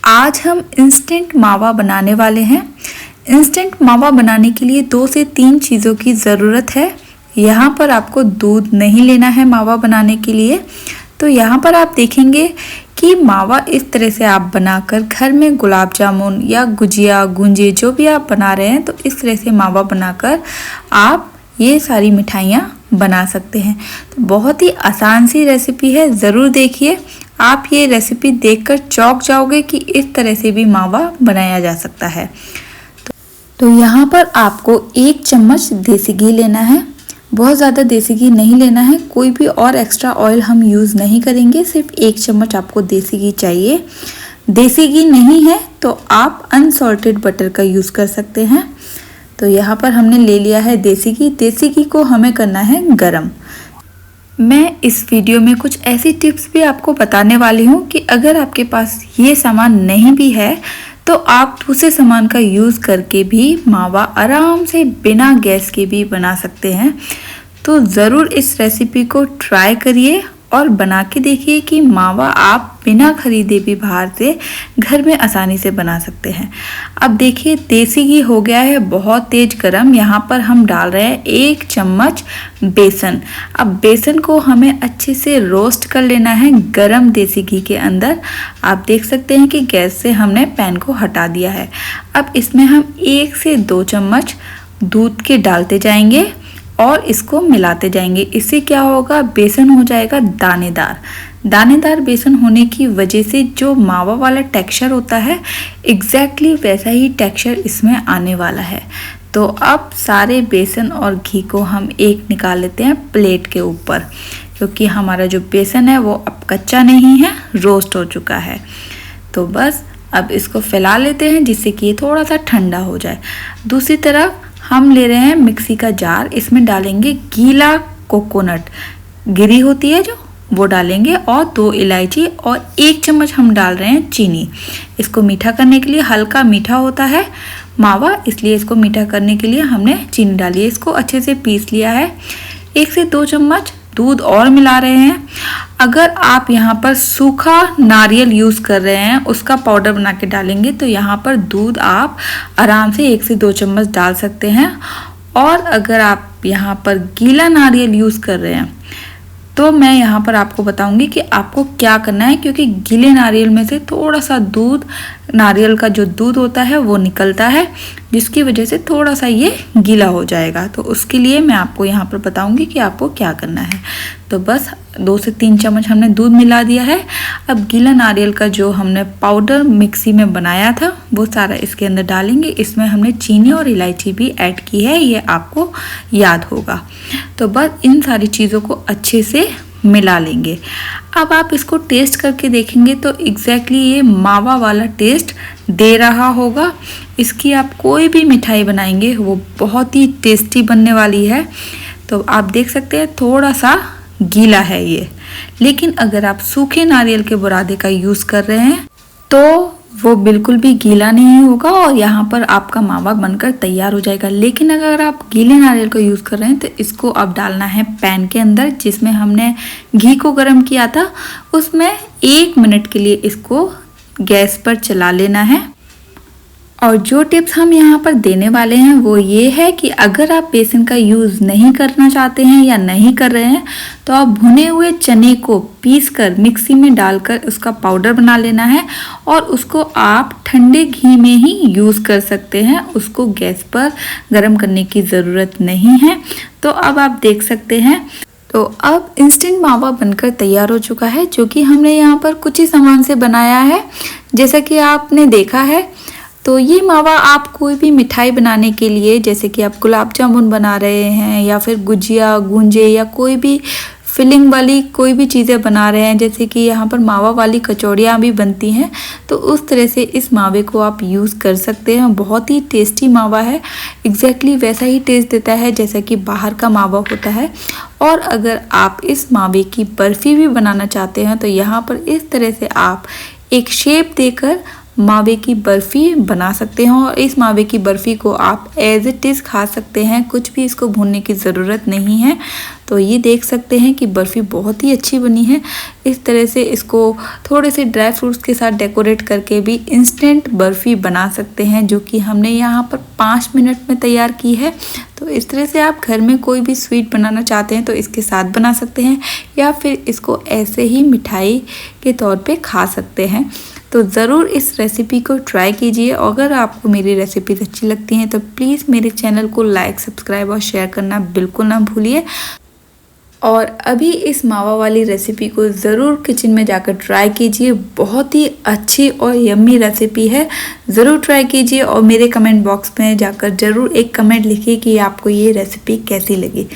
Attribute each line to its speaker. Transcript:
Speaker 1: आज हम इंस्टेंट मावा बनाने वाले हैं। इंस्टेंट मावा बनाने के लिए 2 से 3 चीज़ों की ज़रूरत है। यहाँ पर आपको दूध नहीं लेना है मावा बनाने के लिए। तो यहाँ पर आप देखेंगे कि मावा इस तरह से आप बनाकर घर में गुलाब जामुन या गुजिया गुंजे जो भी आप बना रहे हैं, तो इस तरह से मावा बनाकर आप ये सारी मिठाइयाँ बना सकते हैं। तो बहुत ही आसान सी रेसिपी है, ज़रूर देखिए। आप ये रेसिपी देखकर चौंक जाओगे कि इस तरह से भी मावा बनाया जा सकता है। तो यहाँ पर आपको 1 चम्मच देसी घी लेना है। बहुत ज़्यादा देसी घी नहीं लेना है, कोई भी और एक्स्ट्रा ऑयल हम यूज़ नहीं करेंगे, सिर्फ 1 चम्मच आपको देसी घी चाहिए। देसी घी नहीं है तो आप अनसॉल्टेड बटर का यूज़ कर सकते हैं। तो यहाँ पर हमने ले लिया है देसी घी। देसी घी को हमें करना है गरम। मैं इस वीडियो में कुछ ऐसी टिप्स भी आपको बताने वाली हूँ कि अगर आपके पास ये सामान नहीं भी है तो आप दूसरे सामान का यूज़ करके भी मावा आराम से बिना गैस के भी बना सकते हैं। तो ज़रूर इस रेसिपी को ट्राई करिए और बना के देखिए कि मावा आप बिना खरीदे भी बाहर से घर में आसानी से बना सकते हैं। अब देखिए देसी घी हो गया है बहुत तेज गरम। यहाँ पर हम डाल रहे हैं 1 चम्मच बेसन। अब बेसन को हमें अच्छे से रोस्ट कर लेना है गरम देसी घी के अंदर। आप देख सकते हैं कि गैस से हमने पैन को हटा दिया है। अब इसमें हम 1 से 2 चम्मच दूध के डालते जाएंगे और इसको मिलाते जाएंगे। इससे क्या होगा, बेसन हो जाएगा दानेदार। दानेदार बेसन होने की वजह से जो मावा वाला टेक्सचर होता है एग्जैक्टली वैसा ही टेक्सचर इसमें आने वाला है। तो अब सारे बेसन और घी को हम एक निकाल लेते हैं प्लेट के ऊपर, क्योंकि हमारा जो बेसन है वो अब कच्चा नहीं है, रोस्ट हो चुका है। तो बस अब इसको फैला लेते हैं जिससे कि ये थोड़ा सा ठंडा हो जाए। दूसरी तरफ हम ले रहे हैं मिक्सी का जार। इसमें डालेंगे गीला कोकोनट, गिरी होती है जो, वो डालेंगे और 2 इलायची और 1 चम्मच हम डाल रहे हैं चीनी। इसको मीठा करने के लिए, हल्का मीठा होता है मावा, इसलिए इसको मीठा करने के लिए हमने चीनी डाली है। इसको अच्छे से पीस लिया है। 1 से 2 चम्मच दूध और मिला रहे हैं। अगर आप यहाँ पर सूखा नारियल यूज़ कर रहे हैं, उसका पाउडर बना के डालेंगे तो यहाँ पर दूध आप आराम से 1 से 2 चम्मच डाल सकते हैं। और अगर आप यहाँ पर गीला नारियल यूज़ कर रहे हैं तो मैं यहाँ पर आपको बताऊंगी कि आपको क्या करना है, क्योंकि गीले नारियल में से थोड़ा सा दूध, नारियल का जो दूध होता है वो निकलता है, जिसकी वजह से थोड़ा सा ये गीला हो जाएगा। तो उसके लिए मैं आपको यहाँ पर बताऊंगी कि आपको क्या करना है। तो बस 2 से 3 चम्मच हमने दूध मिला दिया है। अब गीला नारियल का जो हमने पाउडर मिक्सी में बनाया था वो सारा इसके अंदर डालेंगे। इसमें हमने चीनी और इलायची भी ऐड की है, ये आपको याद होगा। तो बस इन सारी चीज़ों को अच्छे से मिला लेंगे। अब आप इसको टेस्ट करके देखेंगे तो एग्जैक्टली ये मावा वाला टेस्ट दे रहा होगा। इसकी आप कोई भी मिठाई बनाएंगे वो बहुत ही टेस्टी बनने वाली है। तो आप देख सकते हैं थोड़ा सा गीला है ये, लेकिन अगर आप सूखे नारियल के बुरादे का यूज़ कर रहे हैं तो वो बिल्कुल भी गीला नहीं होगा और यहाँ पर आपका मावा बनकर तैयार हो जाएगा। लेकिन अगर आप गीले नारियल को यूज़ कर रहे हैं तो इसको अब डालना है पैन के अंदर जिसमें हमने घी को गर्म किया था। उसमें 1 मिनट के लिए इसको गैस पर चला लेना है। और जो टिप्स हम यहाँ पर देने वाले हैं वो ये है कि अगर आप बेसन का यूज़ नहीं करना चाहते हैं या नहीं कर रहे हैं तो आप भुने हुए चने को पीसकर मिक्सी में डालकर उसका पाउडर बना लेना है और उसको आप ठंडे घी में ही यूज़ कर सकते हैं। उसको गैस पर गर्म करने की ज़रूरत नहीं है। तो अब आप देख सकते हैं, तो अब इंस्टेंट मावा बनकर तैयार हो चुका है, जो कि हमने यहाँ पर कुछ ही सामान से बनाया है जैसा कि आपने देखा है। तो ये मावा आप कोई भी मिठाई बनाने के लिए, जैसे कि आप गुलाब जामुन बना रहे हैं या फिर गुजिया गुंजे या कोई भी फिलिंग वाली कोई भी चीज़ें बना रहे हैं, जैसे कि यहाँ पर मावा वाली कचौड़ियाँ भी बनती हैं, तो उस तरह से इस मावे को आप यूज़ कर सकते हैं। बहुत ही टेस्टी मावा है, एग्जैक्टली वैसा ही टेस्ट देता है जैसा कि बाहर का मावा होता है। और अगर आप इस मावे की बर्फ़ी भी बनाना चाहते हैं तो यहाँ पर इस तरह से आप एक शेप देकर मावे की बर्फ़ी बना सकते हैं और इस मावे की बर्फ़ी को आप एज इट इज़ खा सकते हैं, कुछ भी इसको भूनने की ज़रूरत नहीं है। तो ये देख सकते हैं कि बर्फ़ी बहुत ही अच्छी बनी है। इस तरह से इसको थोड़े से ड्राई फ्रूट्स के साथ डेकोरेट करके भी इंस्टेंट बर्फ़ी बना सकते हैं, जो कि हमने यहाँ पर 5 मिनट में तैयार की है। तो इस तरह से आप घर में कोई भी स्वीट बनाना चाहते हैं तो इसके साथ बना सकते हैं, या फिर इसको ऐसे ही मिठाई के तौर पे खा सकते हैं। तो ज़रूर इस रेसिपी को ट्राई कीजिए। अगर आपको मेरी रेसिपीज़ अच्छी लगती हैं तो प्लीज़ मेरे चैनल को लाइक, सब्सक्राइब और शेयर करना बिल्कुल ना भूलिए। और अभी इस मावा वाली रेसिपी को ज़रूर किचन में जाकर ट्राई कीजिए, बहुत ही अच्छी और यम्मी रेसिपी है। ज़रूर ट्राई कीजिए और मेरे कमेंट बॉक्स में जाकर ज़रूर एक कमेंट लिखिए कि आपको ये रेसिपी कैसी लगी।